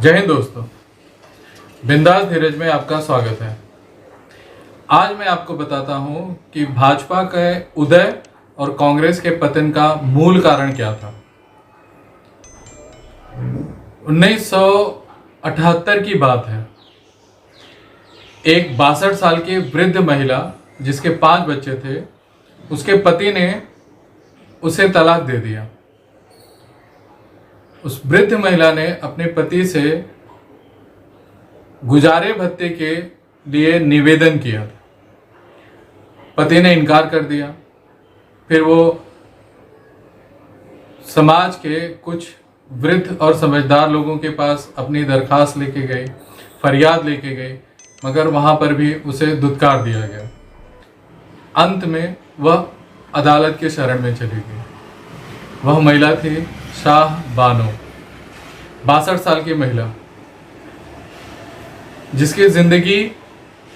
जय हिंद दोस्तों, बिंदास धीरज में आपका स्वागत है। आज मैं आपको बताता हूं कि भाजपा के उदय और कांग्रेस के पतन का मूल कारण क्या था। 1978 की बात है। एक 62 साल की वृद्ध महिला जिसके 5 बच्चे थे, उसके पति ने उसे तलाक दे दिया। उस वृद्ध महिला ने अपने पति से गुजारे भत्ते के लिए निवेदन किया। पति ने इनकार कर दिया। फिर वो समाज के कुछ वृद्ध और समझदार लोगों के पास अपनी दरखास्त लेके गई, फरियाद लेके गई, मगर वहां पर भी उसे दुत्कार दिया गया। अंत में वह अदालत के शरण में चली गई। वह महिला थी शाह बानो, 62 साल की महिला, जिसकी जिंदगी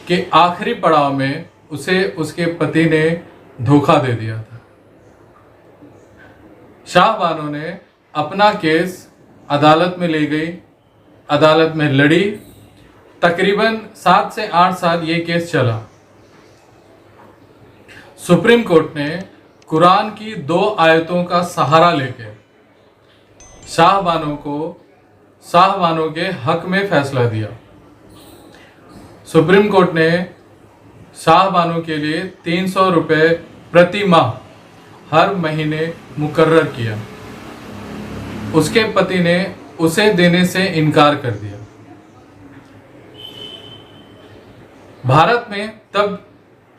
के आखिरी पड़ाव में उसे उसके पति ने धोखा दे दिया था। शाह बानो ने अपना केस अदालत में ले गई, अदालत में लड़ी। तकरीबन 7 से 8 साल ये केस चला। सुप्रीम कोर्ट ने कुरान की 2 आयतों का सहारा लेकर शाह बानो के हक में फैसला दिया। सुप्रीम कोर्ट ने शाह बानो के लिए 300 रुपये प्रति माह हर महीने मुकर्रर किया। उसके पति ने उसे देने से इनकार कर दिया। भारत में तब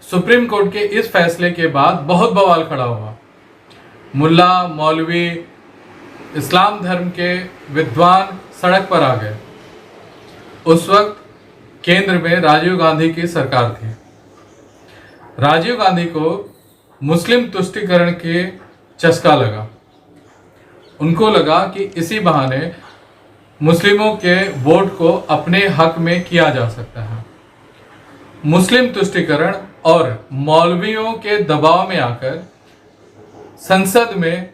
सुप्रीम कोर्ट के इस फैसले के बाद बहुत बवाल खड़ा हुआ। मुल्ला मौलवी, इस्लाम धर्म के विद्वान सड़क पर आ गए। उस वक्त केंद्र में राजीव गांधी की सरकार थी। राजीव गांधी को मुस्लिम तुष्टीकरण के चस्का लगा। उनको लगा कि इसी बहाने मुस्लिमों के वोट को अपने हक में किया जा सकता है। मुस्लिम तुष्टीकरण और मौलवियों के दबाव में आकर संसद में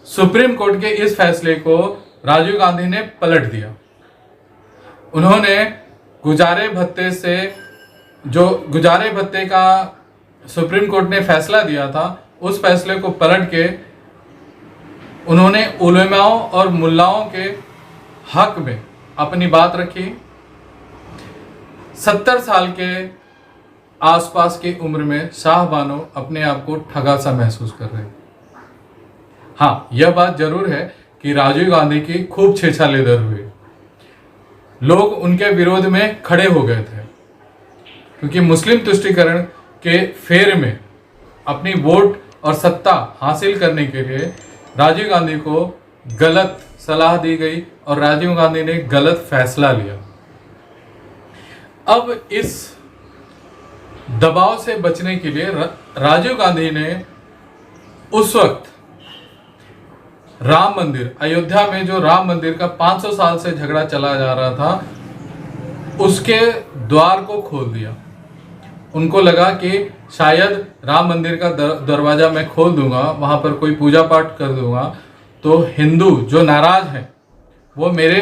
सुप्रीम कोर्ट के इस फैसले को राजीव गांधी ने पलट दिया। उन्होंने गुजारे भत्ते का सुप्रीम कोर्ट ने फैसला दिया था, उस फैसले को पलट के उन्होंने उलेमाओं और मुल्लाओं के हक में अपनी बात रखी। 70 साल के आसपास की उम्र में शाह बानो अपने आप को ठगा सा महसूस कर रहे। हाँ, यह बात जरूर है कि राजीव गांधी की खूब छेछालेदर हुई। लोग उनके विरोध में खड़े हो गए थे, क्योंकि मुस्लिम तुष्टीकरण के फेर में अपनी वोट और सत्ता हासिल करने के लिए राजीव गांधी को गलत सलाह दी गई और राजीव गांधी ने गलत फैसला लिया। अब इस दबाव से बचने के लिए राजीव गांधी ने उस वक्त राम मंदिर, अयोध्या में जो राम मंदिर का 500 साल से झगड़ा चला जा रहा था, उसके द्वार को खोल दिया। उनको लगा कि शायद राम मंदिर का दरवाजा मैं खोल दूंगा, वहां पर कोई पूजा पाठ कर दूंगा, तो हिंदू जो नाराज हैं वो मेरे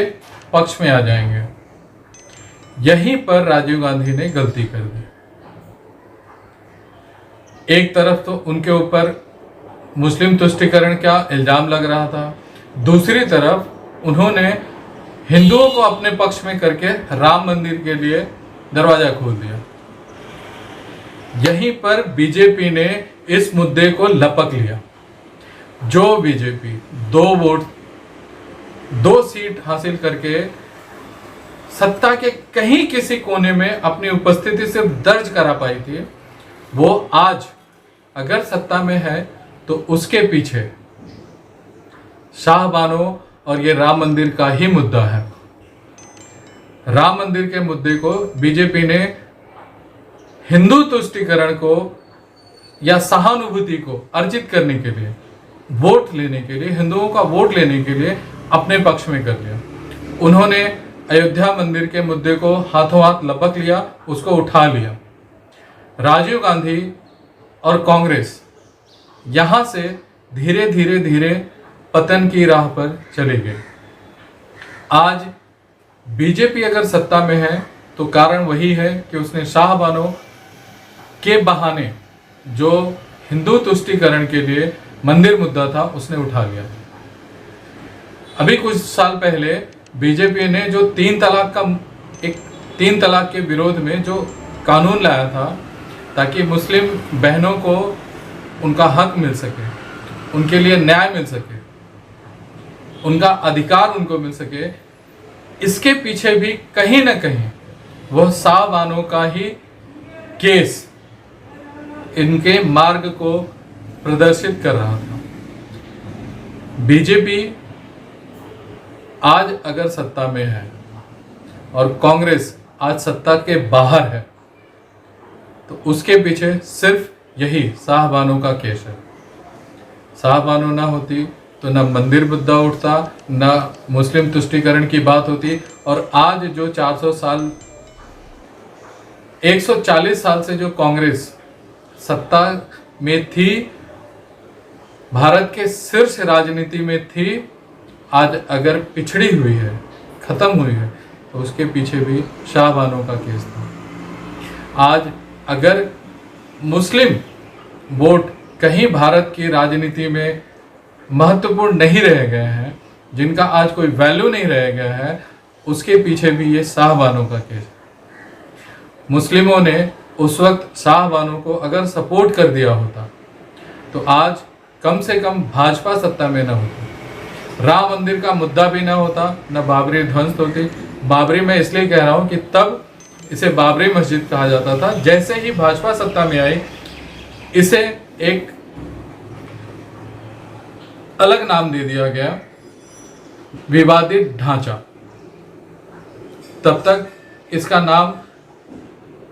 पक्ष में आ जाएंगे। यहीं पर राजीव गांधी ने गलती कर दी। एक तरफ तो उनके ऊपर मुस्लिम तुष्टीकरण का इल्जाम लग रहा था, दूसरी तरफ उन्होंने हिंदुओं को अपने पक्ष में करके राम मंदिर के लिए दरवाजा खोल दिया। यहीं पर बीजेपी ने इस मुद्दे को लपक लिया। जो बीजेपी 2 सीट हासिल करके सत्ता के कहीं किसी कोने में अपनी उपस्थिति सिर्फ दर्ज करा पाई थी, वो आज अगर सत्ता में है तो उसके पीछे शाह बानो और ये राम मंदिर का ही मुद्दा है। राम मंदिर के मुद्दे को बीजेपी ने हिंदू तुष्टीकरण को या सहानुभूति को अर्जित करने के लिए, वोट लेने के लिए, हिंदुओं का वोट लेने के लिए अपने पक्ष में कर लिया। उन्होंने अयोध्या मंदिर के मुद्दे को हाथों हाथ लपक लिया, उसको उठा लिया। राजीव गांधी और कांग्रेस यहां से धीरे धीरे पतन की राह पर चले गए। आज बीजेपी अगर सत्ता में है तो कारण वही है कि उसने शाहबानो के बहाने जो हिंदू तुष्टीकरण के लिए मंदिर मुद्दा था उसने उठा लिया। अभी कुछ साल पहले बीजेपी ने जो तीन तलाक के विरोध में जो कानून लाया था ताकि मुस्लिम बहनों को उनका हक मिल सके, उनके लिए न्याय मिल सके, उनका अधिकार उनको मिल सके, इसके पीछे भी कहीं ना कहीं वह शाहबानो का ही केस इनके मार्ग को प्रदर्शित कर रहा था। बीजेपी आज अगर सत्ता में है और कांग्रेस आज सत्ता के बाहर है तो उसके पीछे सिर्फ यही शाहबानो का केस है। शाहबानो ना होती तो न मंदिर मुद्दा उठता, न मुस्लिम तुष्टीकरण की बात होती, और आज जो 140 साल से जो कांग्रेस सत्ता में थी, भारत के शीर्ष राजनीति में थी, आज अगर पिछड़ी हुई है, खत्म हुई है, तो उसके पीछे भी शाहबानो का केस था। आज अगर मुस्लिम वोट कहीं भारत की राजनीति में महत्वपूर्ण नहीं रह गए हैं, जिनका आज कोई वैल्यू नहीं रह गया है, उसके पीछे भी ये शाहबानो का केस है। मुस्लिमों ने उस वक्त शाहबानो को अगर सपोर्ट कर दिया होता तो आज कम से कम भाजपा सत्ता में न होती, राम मंदिर का मुद्दा भी न होता, न बाबरी ध्वंस होती। बाबरी मैं इसलिए कह रहा हूं कि तब इसे बाबरी मस्जिद कहा जाता था। जैसे ही भाजपा सत्ता में आई, इसे एक अलग नाम दे दिया गया, विवादित ढांचा। तब तक इसका नाम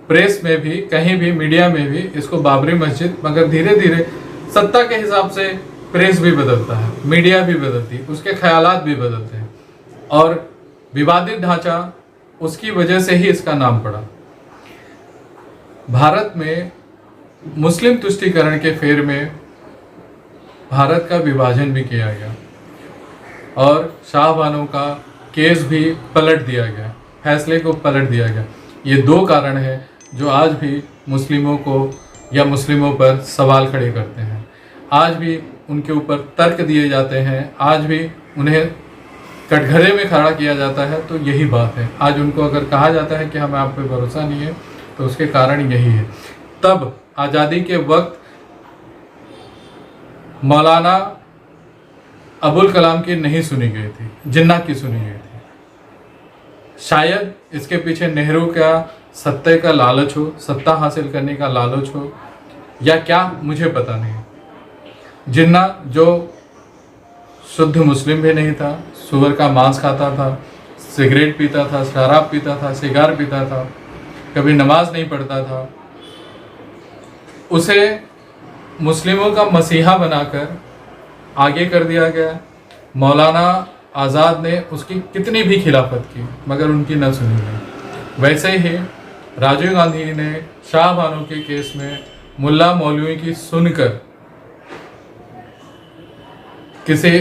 प्रेस में भी, कहीं भी, मीडिया में भी इसको बाबरी मस्जिद, मगर धीरे धीरे सत्ता के हिसाब से प्रेस भी बदलता है, मीडिया भी बदलती है, उसके ख्यालात भी बदलते हैं, और विवादित ढांचा उसकी वजह से ही इसका नाम पड़ा। भारत में मुस्लिम तुष्टीकरण के फेर में भारत का विभाजन भी किया गया और शाहबानो का केस भी पलट दिया गया, फैसले को पलट दिया गया। ये दो कारण हैं जो आज भी मुस्लिमों को या मुस्लिमों पर सवाल खड़े करते हैं। आज भी उनके ऊपर तर्क दिए जाते हैं, आज भी उन्हें कटघरे में खड़ा किया जाता है, तो यही बात है। आज उनको अगर कहा जाता है कि हमें आप पे भरोसा नहीं है, तो उसके कारण यही है। तब आज़ादी के वक्त मौलाना अबुल कलाम की नहीं सुनी गई थी, जिन्ना की सुनी गई थी। शायद इसके पीछे नेहरू का सत्ता का लालच हो, सत्ता हासिल करने का लालच हो, या क्या, मुझे पता नहीं। जिन्ना जो शुद्ध मुस्लिम भी नहीं था, सुअर का मांस खाता था, सिगरेट पीता था, शराब पीता था, सिगार पीता था, कभी नमाज नहीं पढ़ता था, उसे मुस्लिमों का मसीहा बनाकर आगे कर दिया गया। मौलाना आज़ाद ने उसकी कितनी भी खिलाफत की, मगर उनकी न सुनी गई। वैसे ही राजीव गांधी ने शाहबानो के केस में मुल्ला मौलवी की सुनकर किसी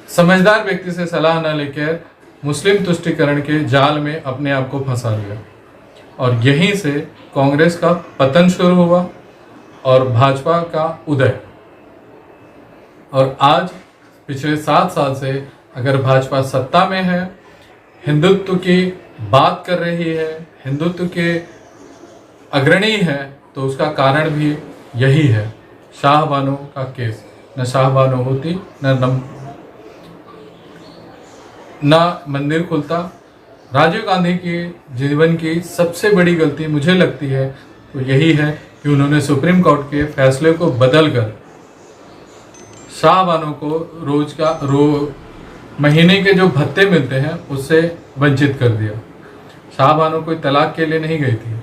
समझदार व्यक्ति से सलाह न लेकर मुस्लिम तुष्टीकरण के जाल में अपने आप को फंसा लिया, और यहीं से कांग्रेस का पतन शुरू हुआ और भाजपा का उदय। और आज पिछले 7 साल से अगर भाजपा सत्ता में है, हिंदुत्व की बात कर रही है, हिंदुत्व के अग्रणी है, तो उसका कारण भी यही है, शाहबानो का केस। न शाहबानो होती, न मंदिर खुलता। राजीव गांधी की जीवन की सबसे बड़ी गलती मुझे लगती है तो यही है कि उन्होंने सुप्रीम कोर्ट के फैसले को बदलकर शाहबानो को महीने के जो भत्ते मिलते हैं उससे वंचित कर दिया। शाहबानो कोई तलाक के लिए नहीं गई थी,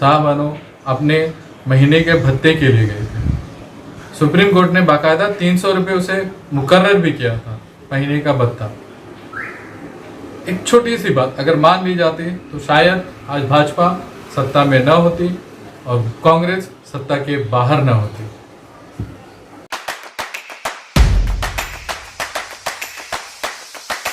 शाहबानो अपने महीने के भत्ते के लिए गए थे। सुप्रीम कोर्ट ने बाकायदा 300 रुपये उसे मुकर्रर भी किया था, महीने का भत्ता। एक छोटी सी बात अगर मान ली जाती तो शायद आज भाजपा सत्ता में न होती और कांग्रेस सत्ता के बाहर न होती।